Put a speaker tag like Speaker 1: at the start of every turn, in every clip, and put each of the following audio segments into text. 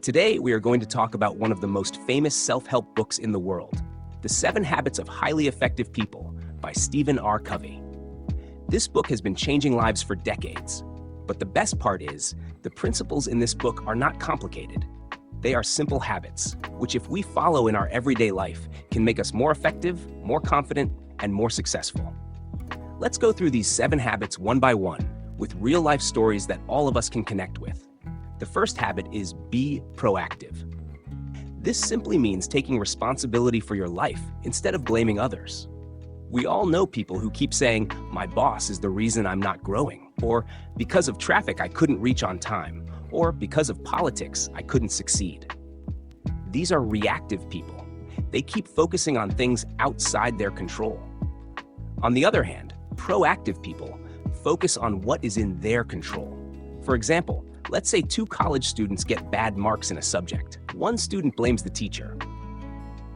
Speaker 1: Today, we are going to talk about one of the most famous self-help books in the world, The 7 Habits of Highly Effective People by Stephen R. Covey. This book has been changing lives for decades, but the best part is, the principles in this book are not complicated. They are simple habits, which if we follow in our everyday life, can make us more effective, more confident, and more successful. Let's go through these 7 habits one by one, with real-life stories that all of us can connect with. The first habit is be proactive. This simply means taking responsibility for your life instead of blaming others. We all know people who keep saying, "My boss is the reason I'm not growing," or "Because of traffic, I couldn't reach on time," or "Because of politics, I couldn't succeed." These are reactive people. They keep focusing on things outside their control. On the other hand, proactive people focus on what is in their control. For example, let's say 2 college students get bad marks in a subject. One student blames the teacher.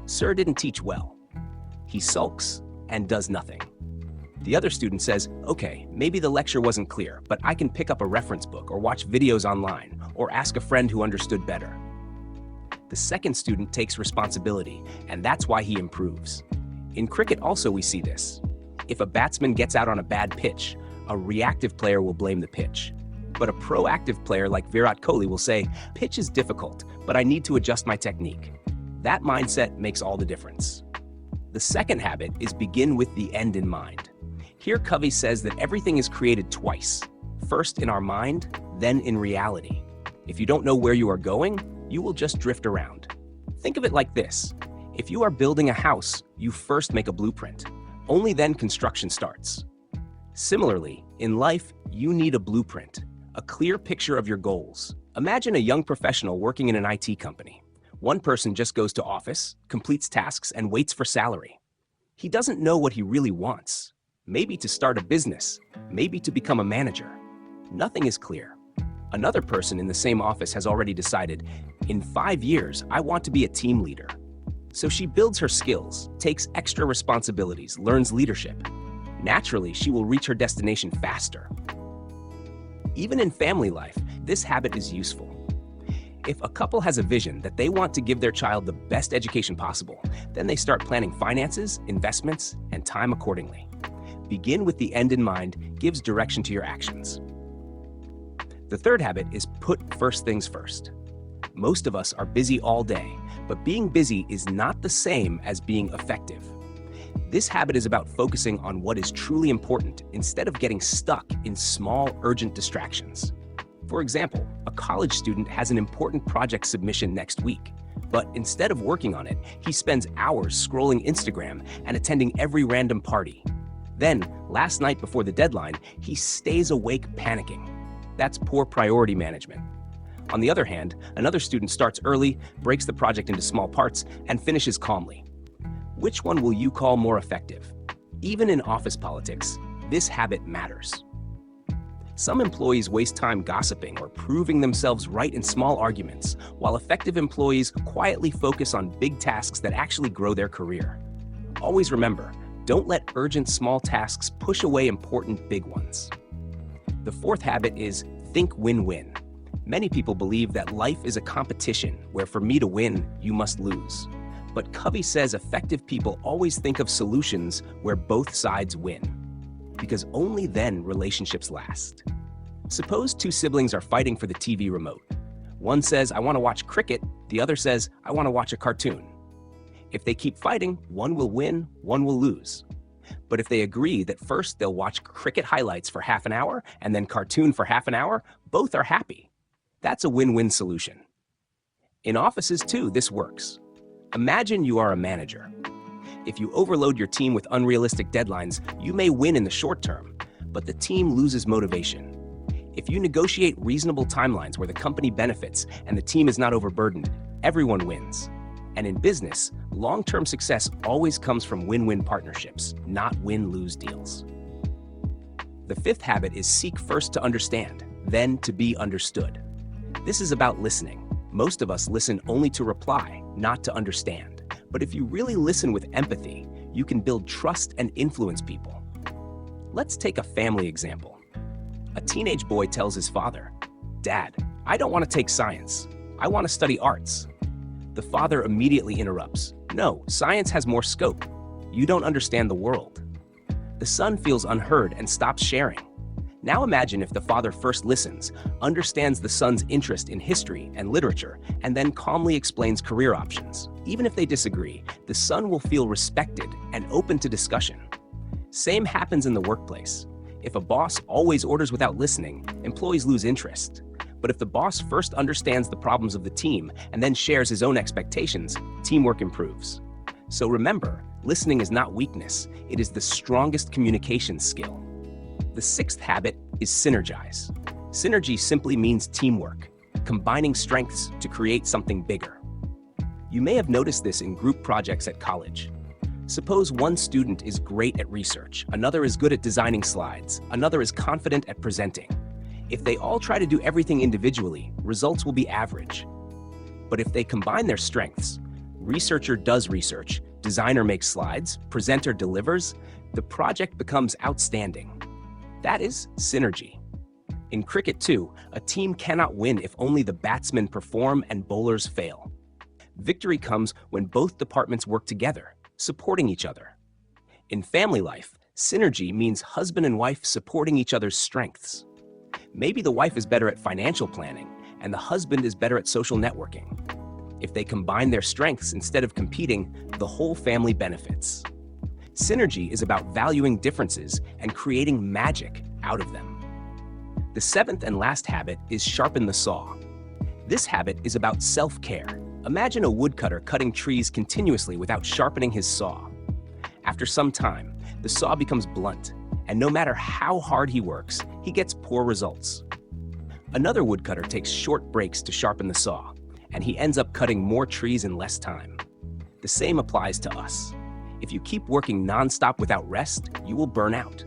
Speaker 1: "Sir didn't teach well." He sulks and does nothing. The other student says, "Okay, maybe the lecture wasn't clear, but I can pick up a reference book or watch videos online or ask a friend who understood better." The second student takes responsibility, and that's why he improves. In cricket also we see this. If a batsman gets out on a bad pitch, a reactive player will blame the pitch. But a proactive player like Virat Kohli will say, "Pitch is difficult, but I need to adjust my technique." That mindset makes all the difference. The second habit is begin with the end in mind. Here Covey says that everything is created twice, first in our mind, then in reality. If you don't know where you are going, you will just drift around. Think of it like this. If you are building a house, you first make a blueprint. Only then construction starts. Similarly, in life, you need a blueprint, a clear picture of your goals. Imagine a young professional working in an IT company. One person just goes to office, completes tasks, and waits for salary. He doesn't know what he really wants. Maybe to start a business, maybe to become a manager. Nothing is clear. Another person in the same office has already decided, "In 5 years, I want to be a team leader." So she builds her skills, takes extra responsibilities, learns leadership. Naturally, she will reach her destination faster. Even in family life, this habit is useful. If a couple has a vision that they want to give their child the best education possible, then they start planning finances, investments, and time accordingly. Begin with the end in mind gives direction to your actions. The third habit is put first things first. Most of us are busy all day, but being busy is not the same as being effective. This habit is about focusing on what is truly important instead of getting stuck in small, urgent distractions. For example, a college student has an important project submission next week, but instead of working on it, he spends hours scrolling Instagram and attending every random party. Then, last night before the deadline, he stays awake panicking. That's poor priority management. On the other hand, another student starts early, breaks the project into small parts, and finishes calmly. Which one will you call more effective? Even in office politics, this habit matters. Some employees waste time gossiping or proving themselves right in small arguments, while effective employees quietly focus on big tasks that actually grow their career. Always remember, don't let urgent small tasks push away important big ones. The fourth habit is think win-win. Many people believe that life is a competition where for me to win, you must lose. But Covey says effective people always think of solutions where both sides win, because only then relationships last. Suppose 2 siblings are fighting for the TV remote. One says, "I want to watch cricket," the other says, "I want to watch a cartoon." If they keep fighting, one will win, one will lose. But if they agree that first they'll watch cricket highlights for half an hour and then cartoon for half an hour, both are happy. That's a win-win solution. In offices too, this works. Imagine you are a manager. If you overload your team with unrealistic deadlines, you may win in the short term, but the team loses motivation. If you negotiate reasonable timelines where the company benefits and the team is not overburdened, everyone wins. And in business, long-term success always comes from win-win partnerships, not win-lose deals. The fifth habit is seek first to understand, then to be understood. This is about listening. Most of us listen only to reply, not to understand. But if you really listen with empathy, you can build trust and influence people. Let's take a family example. A teenage boy tells his father, "Dad, I don't want to take science." I want to study arts. The father immediately interrupts. No, science has more scope. You don't understand the world. The son feels unheard and stops sharing. Now imagine if the father first listens, understands the son's interest in history and literature, and then calmly explains career options. Even if they disagree, the son will feel respected and open to discussion. Same happens in the workplace. If a boss always orders without listening, employees lose interest. But if the boss first understands the problems of the team and then shares his own expectations, teamwork improves. So remember, listening is not weakness, it is the strongest communication skill. The sixth habit is synergize. Synergy simply means teamwork, combining strengths to create something bigger. You may have noticed this in group projects at college. Suppose one student is great at research, another is good at designing slides, another is confident at presenting. If they all try to do everything individually, results will be average. But if they combine their strengths, researcher does research, designer makes slides, presenter delivers, the project becomes outstanding. That is synergy. In cricket too, a team cannot win if only the batsmen perform and bowlers fail. Victory comes when both departments work together, supporting each other. In family life, synergy means husband and wife supporting each other's strengths. Maybe the wife is better at financial planning and the husband is better at social networking. If they combine their strengths instead of competing, the whole family benefits. Synergy is about valuing differences and creating magic out of them. The seventh and last habit is sharpen the saw. This habit is about self-care. Imagine a woodcutter cutting trees continuously without sharpening his saw. After some time, the saw becomes blunt, and no matter how hard he works, he gets poor results. Another woodcutter takes short breaks to sharpen the saw, and he ends up cutting more trees in less time. The same applies to us. If you keep working non-stop without rest, you will burn out.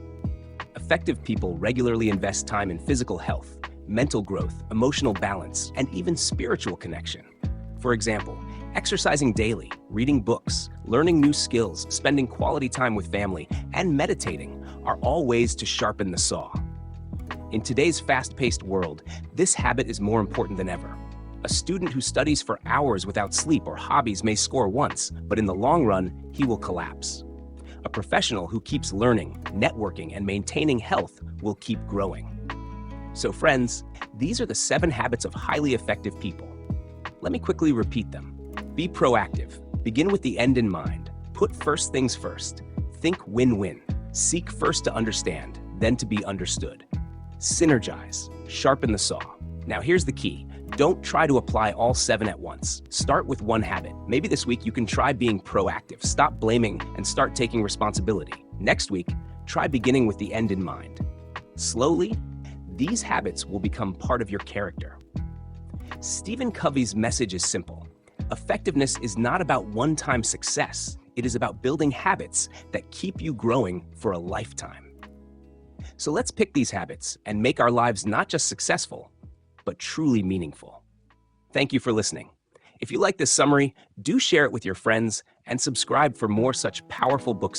Speaker 1: Effective people regularly invest time in physical health, mental growth, emotional balance, and even spiritual connection. For example, exercising daily, reading books, learning new skills, spending quality time with family, and meditating are all ways to sharpen the saw. In today's fast-paced world, this habit is more important than ever. A student who studies for hours without sleep or hobbies may score once, but in the long run, he will collapse. A professional who keeps learning, networking, and maintaining health will keep growing. So friends, these are the 7 habits of highly effective people. Let me quickly repeat them. Be proactive. Begin with the end in mind. Put first things first. Think win-win. Seek first to understand, then to be understood. Synergize. Sharpen the saw. Now here's the key. Don't try to apply all 7 at once. Start with one habit. Maybe this week you can try being proactive, stop blaming, and start taking responsibility. Next week, try beginning with the end in mind. Slowly, these habits will become part of your character. Stephen Covey's message is simple. Effectiveness is not about one-time success. It is about building habits that keep you growing for a lifetime. So let's pick these habits and make our lives not just successful, but truly meaningful. Thank you for listening. If you like this summary, do share it with your friends and subscribe for more such powerful books.